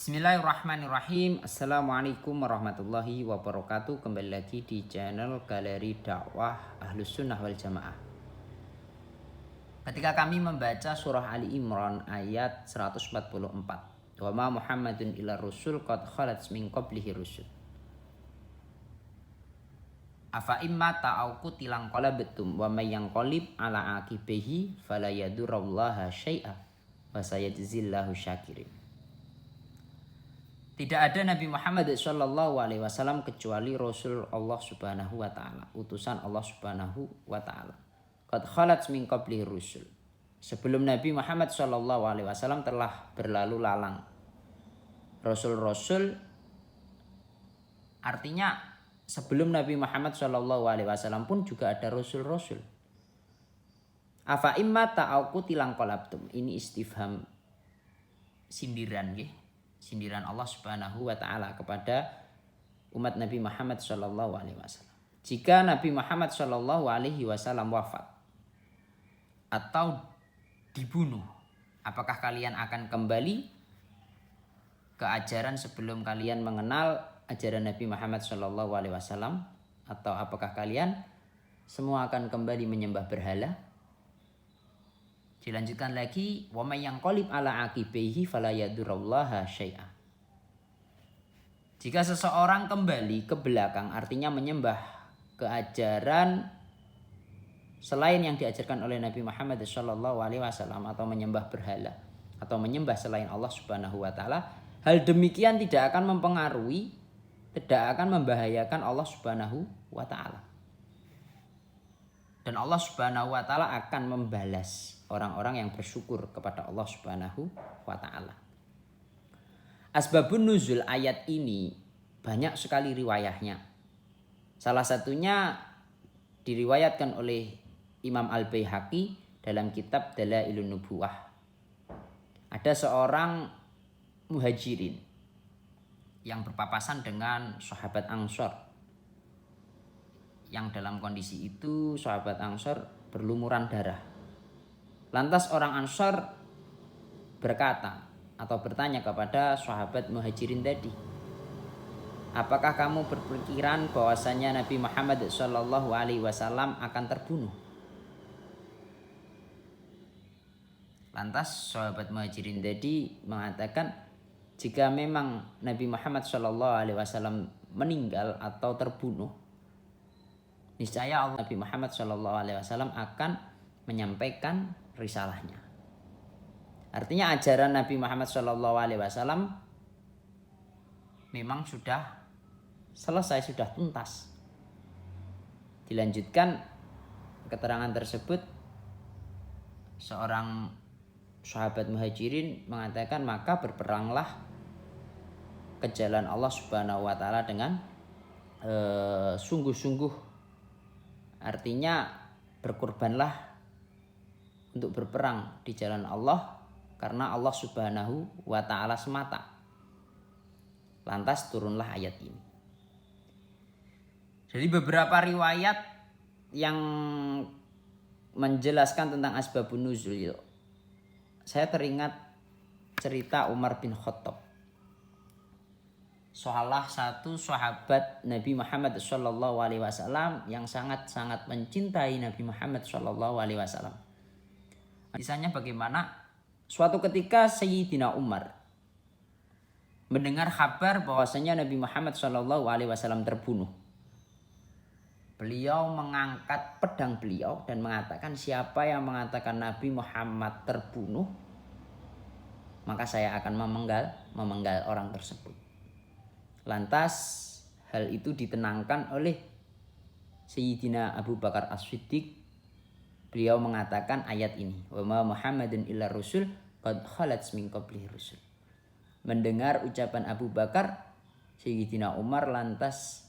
Bismillahirrahmanirrahim. Assalamualaikum warahmatullahi wabarakatuh. Kembali lagi di channel Galeri Dakwah Ahlus Sunnah wal Jamaah. Ketika kami membaca surah Ali Imran ayat 144, wa ma Muhammadun illa rusul qad khalat min qablihi rusul. Afa imma ta'au qutilan qalabtum wa may yanqalib ala aqibihi fala yadurrullaha syai'a wa sayajzillahu syakirin. Tidak ada Nabi Muhammad SAW kecuali Rasul Allah Subhanahu wa Ta'ala, utusan Allah Subhanahu wa Ta'ala. Qad khalat min qabli rusul. Sebelum Nabi Muhammad SAW telah berlalu lalang Rasul-Rasul, artinya sebelum Nabi Muhammad SAW pun juga ada Rasul-Rasul. Afa imma ta'auku tilang qalabtum. Ini istifham sindiran nggih. Sindiran Allah Subhanahu wa Ta'ala kepada umat Nabi Muhammad SAW. Jika Nabi Muhammad SAW wafat atau dibunuh, apakah kalian akan kembali ke ajaran sebelum kalian mengenal ajaran Nabi Muhammad SAW, atau apakah kalian semua akan kembali menyembah berhala? Dilanjutkan lagi, wa may yanqalib ala aqibihi fala yadurrullaha syai'a. Jika seseorang kembali ke belakang, artinya menyembah ke ajaran selain yang diajarkan oleh Nabi Muhammad SAW, atau menyembah berhala atau menyembah selain Allah Subhanahu wa Ta'ala, hal demikian tidak akan mempengaruhi, tidak akan membahayakan Allah Subhanahu wa Ta'ala. Dan Allah Subhanahu wa Ta'ala akan membalas orang-orang yang bersyukur kepada Allah Subhanahu wa Ta'ala. Asbabun nuzul ayat ini banyak sekali riwayahnya. Salah satunya diriwayatkan oleh Imam Al-Baihaqi dalam kitab Dalailun Nubuwah. Ada seorang muhajirin yang berpapasan dengan sahabat Ansor, yang dalam kondisi itu sahabat Ansor berlumuran darah. Lantas orang Ansor berkata atau bertanya kepada sahabat muhajirin tadi, apakah kamu berpikiran bahwasanya Nabi Muhammad SAW akan terbunuh? Lantas sahabat muhajirin tadi mengatakan, jika memang Nabi Muhammad SAW meninggal atau terbunuh, niscaya Allah Nabi Muhammad SAW akan menyampaikan risalahnya. Artinya ajaran Nabi Muhammad SAW memang sudah selesai, sudah tuntas. Dilanjutkan keterangan tersebut, seorang sahabat muhajirin mengatakan, maka berperanglah ke jalan Allah Subhanahu wa Ta'ala dengan sungguh-sungguh. Artinya berkorbanlah untuk berperang di jalan Allah karena Allah Subhanahu wa Ta'ala semata. Lantas turunlah ayat ini. Jadi beberapa riwayat yang menjelaskan tentang asbabun nuzul, saya teringat cerita Umar bin Khattab, salah satu sahabat Nabi Muhammad SAW yang sangat-sangat mencintai Nabi Muhammad SAW. Kisahnya bagaimana? Suatu ketika Sayyidina Umar mendengar kabar bahwasanya Nabi Muhammad SAW terbunuh. Beliau mengangkat pedang beliau dan mengatakan, siapa yang mengatakan Nabi Muhammad terbunuh, maka saya akan memenggal orang tersebut. Lantas hal itu ditenangkan oleh Sayyidina Abu Bakar As-Siddiq. Beliau mengatakan ayat ini, wa ma Muhammadun illa rusul qad khalat min qablihi rusul. Mendengar ucapan Abu Bakar, Sayyidina Umar lantas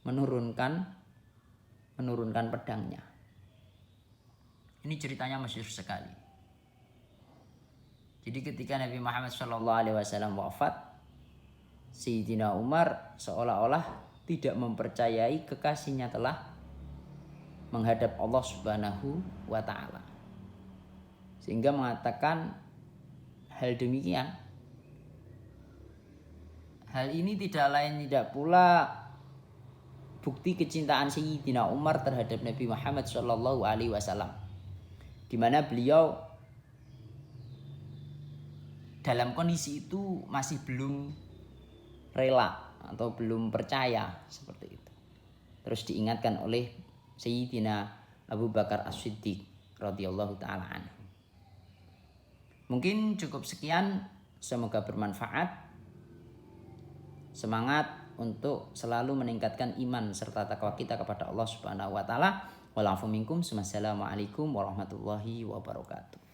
menurunkan pedangnya. Ini ceritanya masyhur sekali. Jadi ketika Nabi Muhammad SAW wafat, Sayyidina Umar seolah-olah tidak mempercayai kekasihnya telah menghadap Allah Subhanahu wa Ta'ala, sehingga mengatakan hal demikian Hal ini tidak lain tidak pula bukti kecintaan Sayyidina Umar terhadap Nabi Muhammad Shallallahu Alaihi Wasallam, di mana beliau dalam kondisi itu masih belum rela atau belum percaya seperti itu. Terus diingatkan oleh Sayyidina Abu Bakar As-Siddiq radhiyallahu taala anhu. Mungkin cukup sekian, semoga bermanfaat. Semangat untuk selalu meningkatkan iman serta takwa kita kepada Allah Subhanahu wa taala. Wa'alaikum warahmatullahi wabarakatuh.